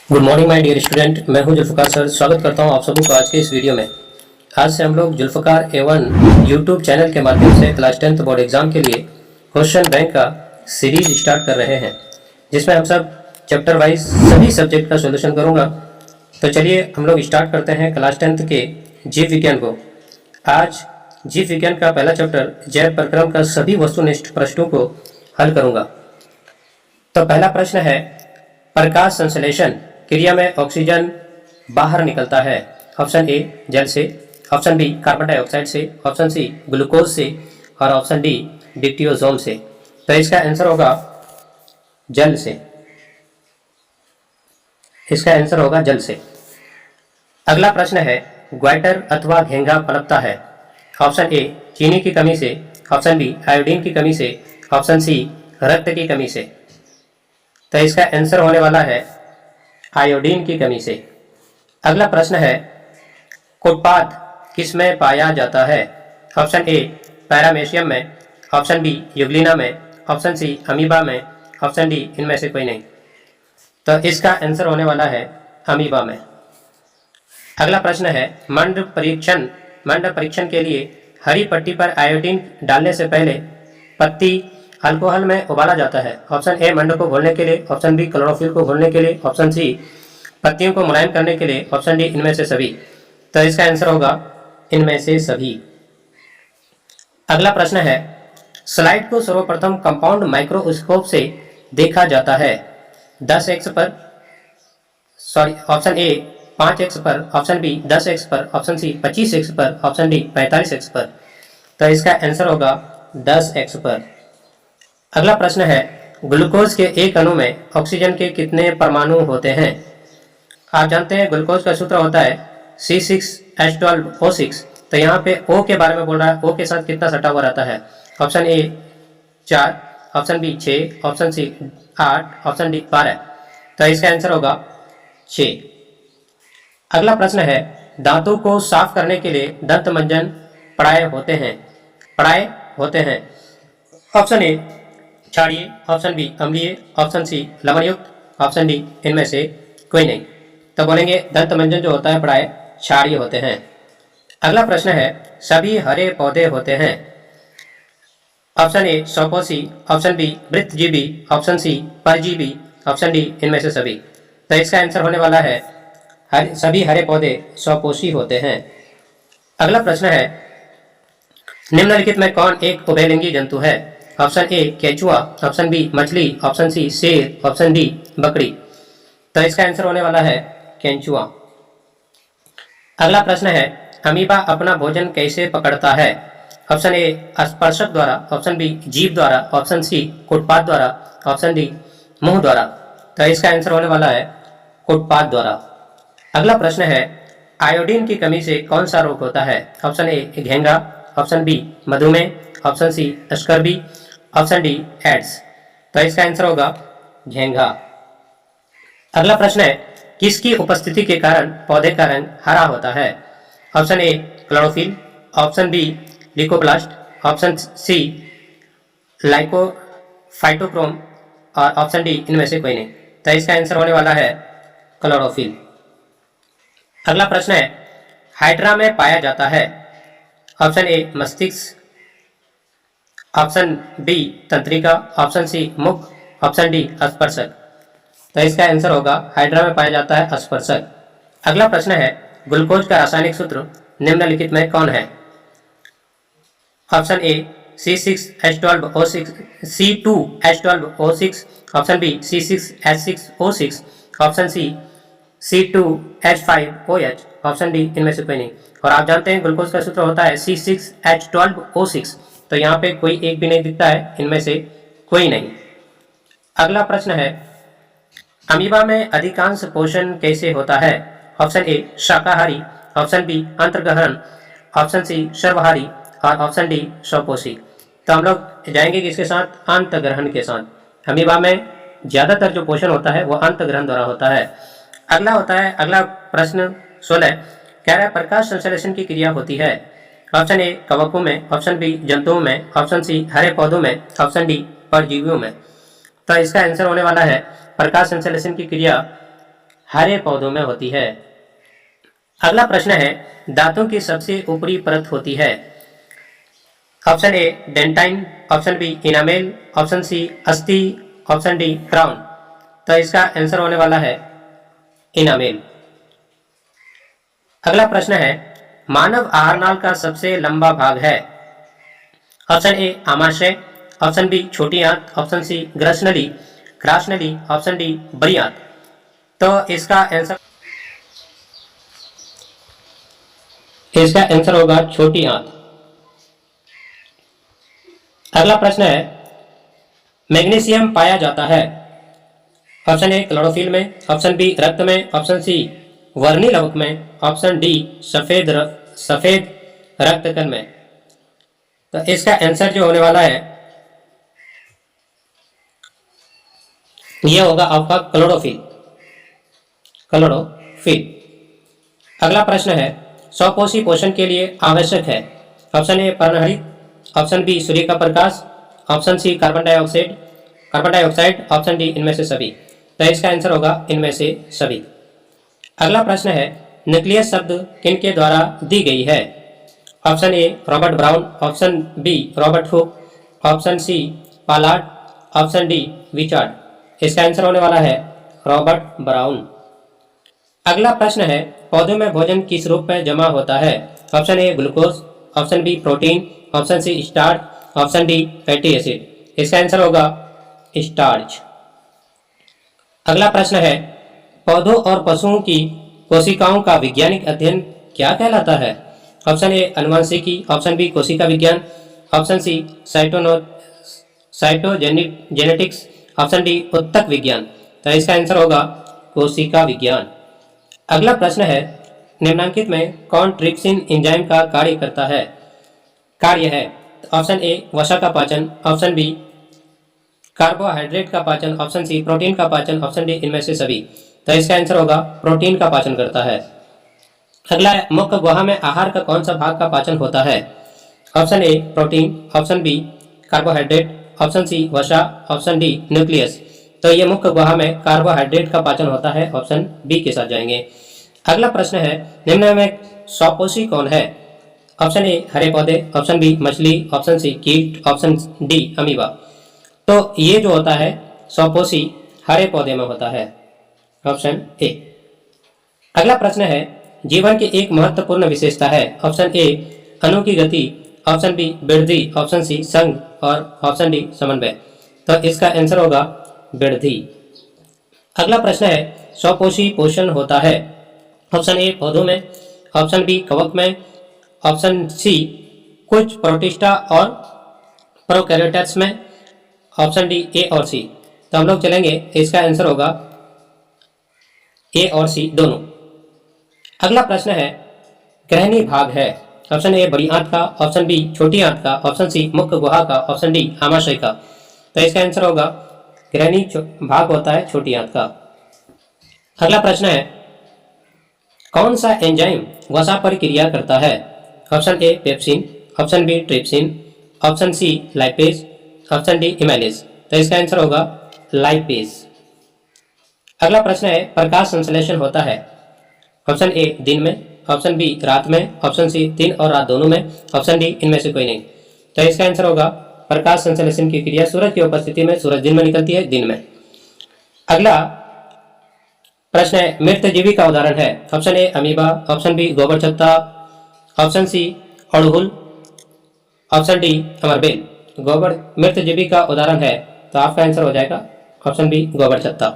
Good morning my dear student, मैं हूं Zulfiqar sir. स्वागत करता हूं आप सबों को आज के इस वीडियो में। आज से हम लोग जुल्फ़कार A1 यूट्यूब चैनल के माध्यम से क्लास 10th बोर्ड एग्जाम के लिए क्वेश्चन बैंक का सीरीज स्टार्ट कर रहे हैं, जिसमें हम सब चैप्टर वाइज सभी सब्जेक्ट का सोल्यूशन करूँगा। तो चलिए हम लोग स्टार्ट करते हैं क्लास 10th के जीव विज्ञान को। आज जीव विज्ञान का पहला चैप्टर जैव प्रक्रम का सभी वस्तुनिष्ठ प्रश्नों को हल करूँगा। तो पहला प्रश्न है, प्रकाश संश्लेषण क्रिया में ऑक्सीजन बाहर निकलता है। ऑप्शन ए जल से, ऑप्शन बी कार्बन डाइऑक्साइड से, ऑप्शन सी ग्लूकोज से और ऑप्शन डी डिक्टियोजोम से। तो इसका आंसर होगा जल से। इसका आंसर होगा जल से। अगला प्रश्न है, ग्वाइटर अथवा घेंगा पनपता है। ऑप्शन ए चीनी की कमी से, ऑप्शन बी आयोडीन की कमी से, ऑप्शन सी रक्त की कमी से। तो इसका आंसर होने वाला है आयोडीन की कमी से। अगला प्रश्न है, कोटपाद किस में पाया जाता है। ऑप्शन ए पैरामेशियम में, ऑप्शन बी यूग्लिना में, ऑप्शन सी अमीबा में, ऑप्शन डी इनमें से कोई नहीं। तो इसका आंसर होने वाला है अमीबा में। अगला प्रश्न है, मंड परीक्षण के लिए हरी पट्टी पर आयोडीन डालने से पहले पत्ती अल्कोहल में उबाला जाता है। ऑप्शन ए मंड को घोलने के लिए, ऑप्शन बी क्लोरोफिल को घोलने के लिए, ऑप्शन सी पत्तियों को मुलायम करने के लिए, ऑप्शन डी इनमें से सभी। तो इसका आंसर होगा इनमें से सभी। अगला प्रश्न है, स्लाइड को सर्वप्रथम कंपाउंड माइक्रोस्कोप से देखा जाता है 10x पर, ऑप्शन ए 5x पर, ऑप्शन बी 10x पर, ऑप्शन सी 25x पर, ऑप्शन डी 45x पर। तो इसका आंसर होगा 10x पर। अगला प्रश्न है, ग्लूकोज के एक अणु में ऑक्सीजन के कितने परमाणु होते हैं। आप जानते हैं ग्लूकोज का सूत्र होता है C6H12O6। तो यहाँ पे O के बारे में बोल रहा है, O के साथ कितना सटा हुआ रहता है। Option A 4, option B 6, option C 8, option D 12। तो इसका आंसर होगा 6। अगला प्रश्न है, दांतों को साफ करने के लिए दंत मंजन पढ़ाए होते हैं। ऑप्शन ए क्षारीय, ऑप्शन बी अम्लीय, ऑप्शन सी लवणयुक्त, ऑप्शन डी इनमें से कोई नहीं। तो बोलेंगे दंत मंजन जो होता है पढ़ाए क्षारीय होते हैं। अगला प्रश्न है, सभी हरे पौधे होते हैं। ऑप्शन ए स्वपोषी, ऑप्शन बी वृत्तजीवी, ऑप्शन सी परजीवी, ऑप्शन डी इनमें से सभी। तो इसका आंसर होने वाला है सभी हरे पौधे स्वपोषी होते हैं। अगला प्रश्न है, निम्नलिखित में कौन एक उभयलिंगी जंतु है। ऑप्शन ए केचुआ, ऑप्शन बी मछली, ऑप्शन सी शेर, ऑप्शन डी बकरी। तो इसका आंसर होने वाला है केंचुआ। अगला प्रश्न है, अमीबा अपना भोजन कैसे पकड़ता है। ऑप्शन ए स्पर्शक द्वारा, ऑप्शन बी जीभ द्वारा, ऑप्शन सी कोटपाद द्वारा, ऑप्शन डी मुंह द्वारा। तो इसका आंसर होने वाला है कोटपाद द्वारा। अगला प्रश्न है, आयोडीन की कमी से कौन सा रोग होता है। ऑप्शन ए घेंगा, ऑप्शन बी मधुमेह, option C scurvy, option D AIDS. तो इसका आंसर होगा घेंगा। अगला प्रश्न है, किसकी उपस्थिति के कारण पौधे का रंग हरा होता है। Option A chlorophyll, option B leucoplast, option C lycophytochrome और ऑप्शन डी इनमें से कोई नहीं। तो इसका आंसर होने वाला है क्लोरोफिल। अगला प्रश्न है, हाइड्रा में पाया जाता है। ऑप्शन ए मस्तिष्क, ऑप्शन बी तंत्रिका, ऑप्शन सी मुख, ऑप्शन डी स्पर्शक। तो इसका आंसर होगा हाइड्रा में पाया जाता है स्पर्शक। अगला प्रश्न है, ग्लूकोज का रासायनिक सूत्र निम्नलिखित में कौन है। Option A C6H12O6, C2H12O6, option B C6H6O6, option C C2H5OH, option D इनमें से कोई नहीं। और आप जानते हैं ग्लूकोज का सूत्र होता है C6H12O6। तो यहाँ पे कोई एक भी नहीं दिखता है, इनमें से कोई नहीं। अगला प्रश्न है, अमीबा में अधिकांश पोषण कैसे होता है। ऑप्शन ए शाकाहारी, ऑप्शन बी अंतर्ग्रहण, ऑप्शन सी सर्वहारी और ऑप्शन डी स्वपोषी। तो हम लोग जाएंगे किसके साथ, अंतर्ग्रहण के साथ। अमीबा में ज्यादातर जो पोषण होता है वो अंतर्ग्रहण द्वारा होता है। अगला प्रश्न 16 कह रहा है, प्रकाश संश्लेषण की क्रिया होती है। ऑप्शन ए कवकों में, ऑप्शन बी जंतुओं में, ऑप्शन सी हरे पौधों में, ऑप्शन डी परजीवियों में। तो इसका आंसर होने वाला है प्रकाश संश्लेषण की क्रिया हरे पौधों में होती है। अगला प्रश्न है, दांतों की सबसे ऊपरी परत होती है। Option A dentine, option B enamel, option C अस्थि, ऑप्शन डी क्राउन। तो इसका आंसर होने वाला है इनामेल। अगला प्रश्न है, मानव आहार नाल का सबसे लंबा भाग है। ऑप्शन ए आमाशय, ऑप्शन बी छोटी आंत, ऑप्शन सी ग्रसनली, ग्रासनली, ऑप्शन डी बड़ी आंत। तो इसका आंसर होगा छोटी आंत। अगला प्रश्न है, मैग्नीशियम पाया जाता है। ऑप्शन ए क्लोरोफिल में, ऑप्शन बी रक्त में, ऑप्शन सी वर्णी लवक में, ऑप्शन डी सफेद रक्त कण में। तो इसका आंसर जो होने वाला है यह होगा आपका क्लोरोफिल। अगला प्रश्न है, स्वपोषी पोषण के लिए आवश्यक है। ऑप्शन ए पर्णहरित, ऑप्शन बी सूर्य का प्रकाश, option C carbon dioxide, option D इनमें से सभी। तो इसका आंसर होगा इनमें से सभी। अगला प्रश्न है, न्यूक्लियस शब्द किनके द्वारा दी गई है। Option A Robert Brown, option B Robert Hooke, option C पालार्ड, ऑप्शन डी विचार्ड। इसका आंसर होने वाला है रॉबर्ट ब्राउन। अगला प्रश्न है, पौधों में भोजन किस रूप में जमा होता है। Option A glucose, option B protein, option C starch, option D fatty acid. इसका आंसर होगा स्टार्च। अगला प्रश्न है, पौधों और पशुओं की कोशिकाओं का वैज्ञानिक अध्ययन क्या कहलाता है। ऑप्शन ए अनुवांशिकी, ऑप्शन बी कोशिका विज्ञान, option C cytogenetics, option D उत्तक विज्ञान। तो इसका आंसर होगा कोशिका विज्ञान। अगला प्रश्न है, निम्नलिखित में कौन ट्रिप्सिन एंजाइम का कार्य है। ऑप्शन ए वसा का पाचन, ऑप्शन बी कार्बोहाइड्रेट का पाचन, ऑप्शन सी प्रोटीन का पाचन, ऑप्शन डी इनमें से सभी। तो इसका आंसर होगा प्रोटीन का पाचन करता है। अगला है, मुख्य गुहा में आहार का कौन सा भाग का पाचन होता है। Option A protein, option B carbohydrate, option C वसा, ऑप्शन डी न्यूक्लियस। तो ये मुख्य गुहा में कार्बोहाइड्रेट का पाचन होता है, ऑप्शन बी के साथ जाएंगे। अगला प्रश्न है, निम्न में स्वपोषी कौन है। ऑप्शन ए हरे पौधे, ऑप्शन बी मछली, ऑप्शन सी कीट, ऑप्शन डी अमीबा। तो ये जो होता है स्वपोषी हरे पौधे में होता है, ऑप्शन ए। अगला प्रश्न है, जीवन की एक महत्वपूर्ण विशेषता है। ऑप्शन ए अणु की गति, ऑप्शन बी वृद्धि, ऑप्शन सी संघ और ऑप्शन डी समन्वय। तो इसका आंसर होगा वृद्धि। अगला प्रश्न है, स्वपोषी पोषण होता है। ऑप्शन ए पौधों में, ऑप्शन बी कवक में, ऑप्शन सी कुछ प्रोटिस्टा और प्रोकैरियोट्स में, ऑप्शन डी ए और सी। तो हम लोग चलेंगे, इसका आंसर होगा ए और सी दोनों। अगला प्रश्न है, ग्रहणी भाग है। ऑप्शन ए बड़ी आंत का, ऑप्शन बी छोटी आंत का, ऑप्शन सी मुख्य गुहा का, ऑप्शन डी आमाशय का। तो इसका आंसर होगा ग्रहणी भाग होता है छोटी आंत का। अगला प्रश्न है, कौन सा एंजाइम वसा पर क्रिया करता है। Option A pepsin, option B trypsin, option C lipase, option D amylase. तो इसका आंसर होगा लाइपेज। अगला प्रश्न है, प्रकाश संश्लेषण होता है। ऑप्शन ए दिन में, ऑप्शन बी रात में, ऑप्शन सी दिन और रात दोनों में, ऑप्शन डी इनमें से कोई नहीं। तो इसका आंसर होगा प्रकाश संश्लेषण की क्रिया सूरज की उपस्थिति में, सूरज दिन में निकलती है, दिन में। अगला प्रश्न है, मृत जीवी का उदाहरण है। Option A amoeba, option B गोबर छत्ता, ऑप्शन सी अड़हुल, ऑप्शन डी अमरबेल। गोबर मृत जीवी का उदाहरण है, तो आपका आंसर हो जाएगा ऑप्शन बी गोबर छत्ता।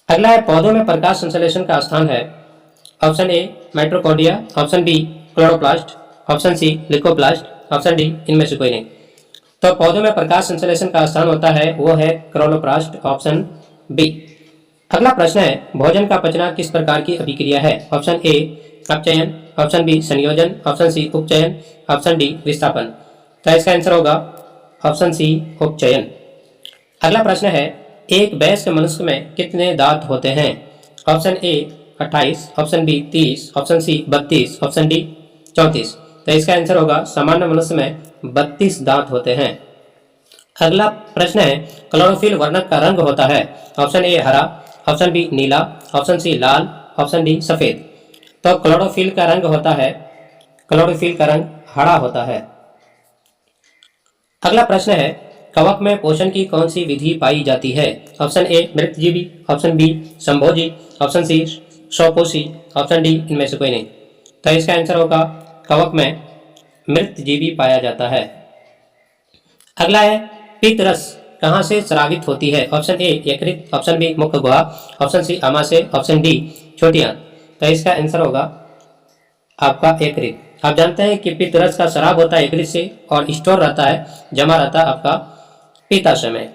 अगला है, पौधों में प्रकाश संश्लेषण का स्थान है। Option A mitochondria, option B chloroplast, option C leucoplast, option D इनमें से कोई नहीं। तो पौधों में प्रकाश संश्लेषण का स्थान होता है, वो है क्लोरोप्लास्ट, ऑप्शन बी। अगला प्रश्न है, भोजन का पचना किस प्रकार की अभिक्रिया है। ऑप्शन ए अपचयन, ऑप्शन बी संयोजन, ऑप्शन सी उपचयन, ऑप्शन डी विस्थापन। तो इसका आंसर होगा ऑप्शन सी उपचयन। अगला प्रश्न है, एक वयस्क मनुष्य में कितने दांत होते हैं। Option A 28, option B 30, option C 32, option D 34। तो इसका आंसर होगा सामान्य मनुष्य में 32 दांत होते हैं। अगला प्रश्न है, क्लोरोफिल वर्णक का रंग होता है। ऑप्शन ए हरा, ऑप्शन बी नीला, ऑप्शन सी लाल, ऑप्शन डी सफेद। तो क्लोरोफिल का रंग होता है, क्लोरोफिल का रंग हरा होता है। अगला प्रश्न है, कवक में पोषण की कौन सी विधि पाई जाती है? ऑप्शन ए मृतजीवी, ऑप्शन बी संभोजी, ऑप्शन सी स्वपोषी, ऑप्शन डी इनमें से कोई नहीं। तो इसका आंसर होगा कवक में मृतजीवी पाया जाता है। अगला है, पित्त रस कहाँ से स्रावित होती है? ऑप्शन ए यकृत, ऑप्शन बी मुख गुहा, ऑप्शन सी आमाशय, ऑप्शन डी छोटी आंत। तो इसका आंसर होगा आपका यकृत। आप जानते हैं कि पित्त रस का स्राव होता है यकृत से और स्टोर रहता है, जमा रहता है आपका पित्ताशय में।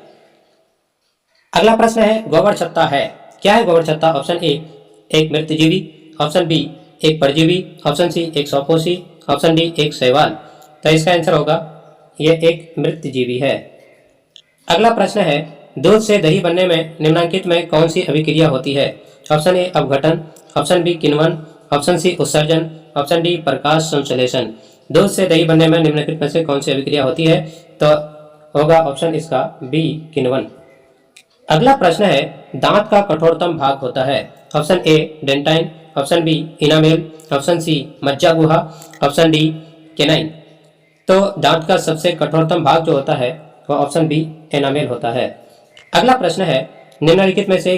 अगला प्रश्न है, गोबर छत्ता है, क्या है गोबर छत्ता? ऑप्शन ए एक मृतजीवी, ऑप्शन बी एक परजीवी, ऑप्शन सी एक स्वपोषी, ऑप्शन डी एक शैवाल। तो इसका आंसर होगा यह एक मृतजीवी है। अगला प्रश्न है, दूध से दही बनने में निम्नलिखित में कौन सी अभिक्रिया होती है? ऑप्शन ए अपघटन, ऑप्शन बी किण्वन, ऑप्शन सी उत्सर्जन, ऑप्शन डी प्रकाश संश्लेषण। दूध से दही बनने में निम्नलिखित में से कौन सी अभिक्रिया होती है? तो होगा ऑप्शन इसका बी किण्वन। अगला प्रश्न है, दांत का कठोरतम भाग होता है? Option A dentine, option B enamel, option C मज्जा गुहा, ऑप्शन डी केनाइन। तो दांत का सबसे कठोरतम भाग जो होता है वह ऑप्शन बी एनामेल होता है। अगला प्रश्न है, निम्नलिखित में से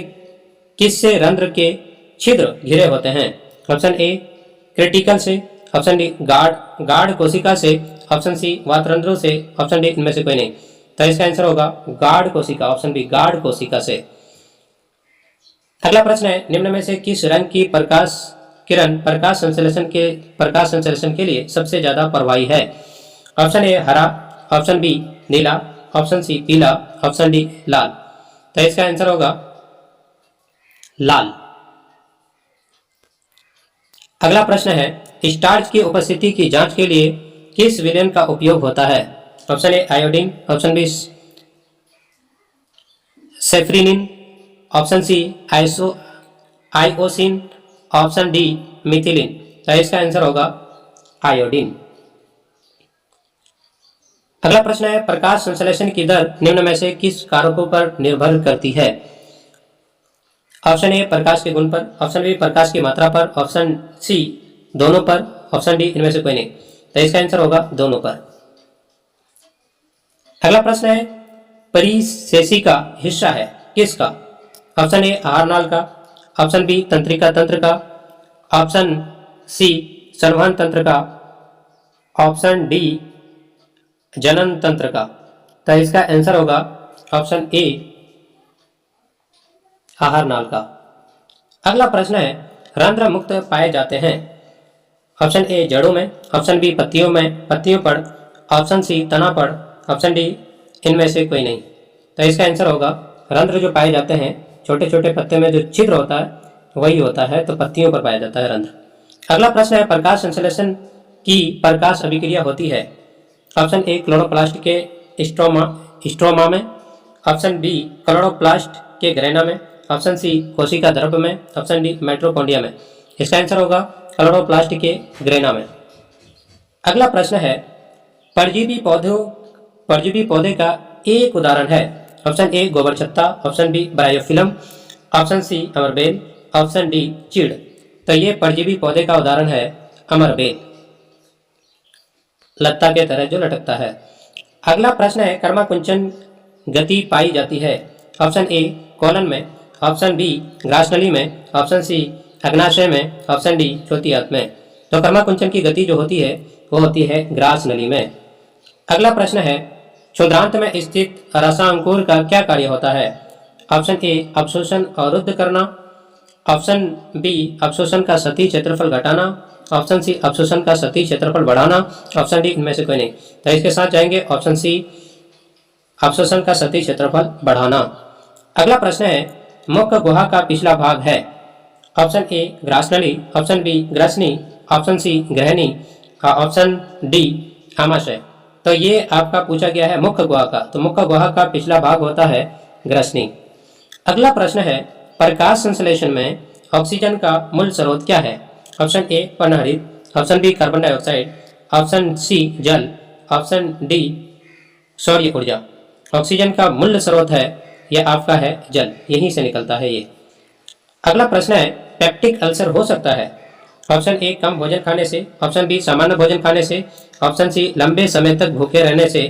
किससे रंध्र के छिद्र घिरे होते हैं? ऑप्शन ए क्रिटिकल से, ऑप्शन डी गाढ़ कोशिका से, ऑप्शन सी वातरंध्रों से, ऑप्शन डी इनमें से कोई नहीं। तो इसका आंसर होगा गाढ़ कोशिका, ऑप्शन बी गाढ़ कोशिका से। अगला प्रश्न है, निम्न में से किस रंग की प्रकाश किरण प्रकाश संश्लेषण के लिए सबसे ज्यादा प्रभावी है? ऑप्शन ए हरा, ऑप्शन बी नीला, ऑप्शन सी पीला, ऑप्शन डी लाल। तो इसका आंसर होगा लाल। अगला प्रश्न है, स्टार्च की उपस्थिति की जांच के लिए किस विलयन का उपयोग होता है? Option A iodine, option B safranin, option C eosin, option D methylene. तो इसका आंसर होगा आयोडीन। अगला प्रश्न है, प्रकाश संश्लेषण की दर निम्न में से किस कारकों पर निर्भर करती है? ऑप्शन ए प्रकाश के गुण पर, ऑप्शन बी प्रकाश की मात्रा पर, ऑप्शन सी दोनों पर, ऑप्शन डी इनमें से कोई नहीं। तो इसका आंसर होगा दोनों पर। अगला प्रश्न है, परिशेषी का हिस्सा है किसका? ऑप्शन ए आहार नाल का, ऑप्शन बी तंत्रिका तंत्र का, ऑप्शन सी संवहन तंत्र का, ऑप्शन डी जनन तंत्र का। तो इसका आंसर होगा ऑप्शन ए आहार नाल का। अगला प्रश्न है, रंध्र मुक्त पाए जाते हैं? ऑप्शन ए जड़ों में, ऑप्शन बी पत्तियों पर, ऑप्शन सी तना पर, ऑप्शन डी इनमें से कोई नहीं। तो इसका आंसर होगा रंध्र जो पाए जाते हैं छोटे छोटे पत्ते में जो छिद्र होता है वही होता है, तो पत्तियों पर पाया जाता है रंध्र। अगला प्रश्न है, प्रकाश संश्लेषण की प्रकाश अभिक्रिया होती है? ऑप्शन ए क्लोरोप्लास्ट के स्ट्रोमा में, ऑप्शन बी क्लोरोप्लास्ट के ग्रेना में, ऑप्शन सी कोशिका द्रव्य में, ऑप्शन डी माइटोकॉन्ड्रिया में। इसका आंसर होगा क्लोरोप्लास्ट के ग्रेना में। अगला प्रश्न है, परजीवी पौधे का एक उदाहरण है? ऑप्शन ए गोबर छत्ता, option B bryophyllum, option C अमरबेल, ऑप्शन डी चीड़। तो ये परजीवी पौधे का उदाहरण है अमरबेल, लत्ता के तरह जो लटकता है। अगला प्रश्न है, कर्माकुंचन गति पाई जाती है? ऑप्शन ए कोलन में, ऑप्शन बी ग्रासनली में, ऑप्शन सी अग्नाशय में, ऑप्शन डी छोटी आंत में। तो कर्माकुंचन की गति जो होती है वो होती है ग्रासनली में। अगला प्रश्न है, क्षुद्रांत में स्थित रसांकुर का क्या कार्य होता है? ऑप्शन ए अवशोषण अवरुद्ध करना, ऑप्शन बी अवशोषण का सतही क्षेत्रफल घटाना, ऑप्शन सी अवशोषण का सतही क्षेत्रफल बढ़ाना, ऑप्शन डी इनमें से कोई नहीं। तो इसके साथ जाएंगे ऑप्शन सी अवशोषण का सतही क्षेत्रफल बढ़ाना। अगला प्रश्न है, मुख्य गुहा का पिछला भाग है? ऑप्शन ए ग्रासनली, ऑप्शन बी ग्रसनी, ऑप्शन सी ग्रहणी, ऑप्शन डी आमाशय। तो ये आपका पूछा गया है मुख्य गुहा का, तो मुख्य गुहा का पिछला भाग होता है ग्रसनी। अगला प्रश्न है, प्रकाश संश्लेषण में ऑक्सीजन का मूल स्रोत क्या है? ऑप्शन ए पर्णहरित, option B carbon dioxide, option C जल, ऑप्शन डी सौर ऊर्जा। ऑक्सीजन का मूल स्रोत है यह आपका है जल, यहीं से निकलता है ये। अगला प्रश्न है, पेप्टिक अल्सर हो सकता है? ऑप्शन ए कम भोजन खाने से, ऑप्शन बी सामान्य भोजन खाने से, ऑप्शन सी लंबे समय तक भूखे रहने से,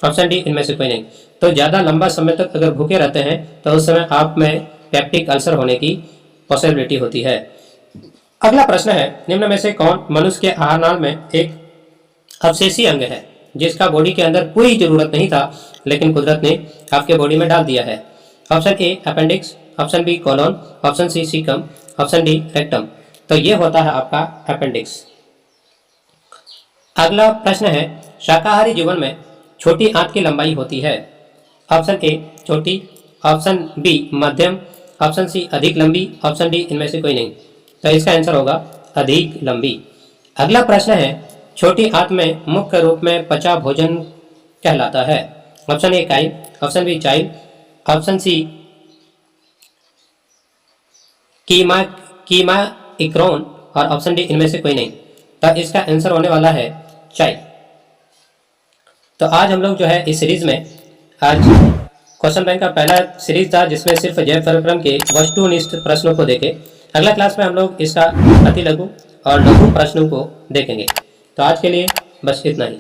ऑप्शन डी इनमें से कोई नहीं। तो ज़्यादा लंबा समय तक अगर भूखे रहते हैं तो उस समय आप में पेप्टिक अल्सर होने की पॉसिबिलिटी होती है। अगला प्रश्न है, निम्न में से कौन मनुष्य के आहार नाल में एक अवशेषी अंग है जिसका बॉडी के अंदर कोई जरूरत नहीं था लेकिन कुदरत ने आपके बॉडी में डाल दिया है? Option A appendix, option B colon, option C caecum, option D rectum. तो ये होता है आपका अपेंडिक्स। अगला प्रश्न है, शाकाहारी जीवन में छोटी आंत की लंबाई होती है? ऑप्शन ए छोटी, ऑप्शन बी मध्यम, ऑप्शन सी अधिक लंबी, ऑप्शन डी इनमें से कोई नहीं। तो इसका आंसर होगा अधिक लंबी। अगला प्रश्न है, छोटी आंत में मुख्य रूप में पचा भोजन कहलाता है? ऑप्शन ए काई, ऑप्शन बी चाइल्ड, ऑप्शन सी कीमा कीमा इक्रोन और ऑप्शन डी इनमें से कोई नहीं। तो इसका आंसर होने वाला है चाइल्ड। तो आज हम लोग जो है इस सीरीज में आज क्वेश्चन बैंक का पहला सीरीज था जिसमें सिर्फ जैव परिक्रम के वस्तुनिष्ठ प्रश्नों को देखे। अगला क्लास में हम लोग इसका अति लघु और लघु प्रश्नों को देखेंगे। तो आज के लिए बस इतना ही।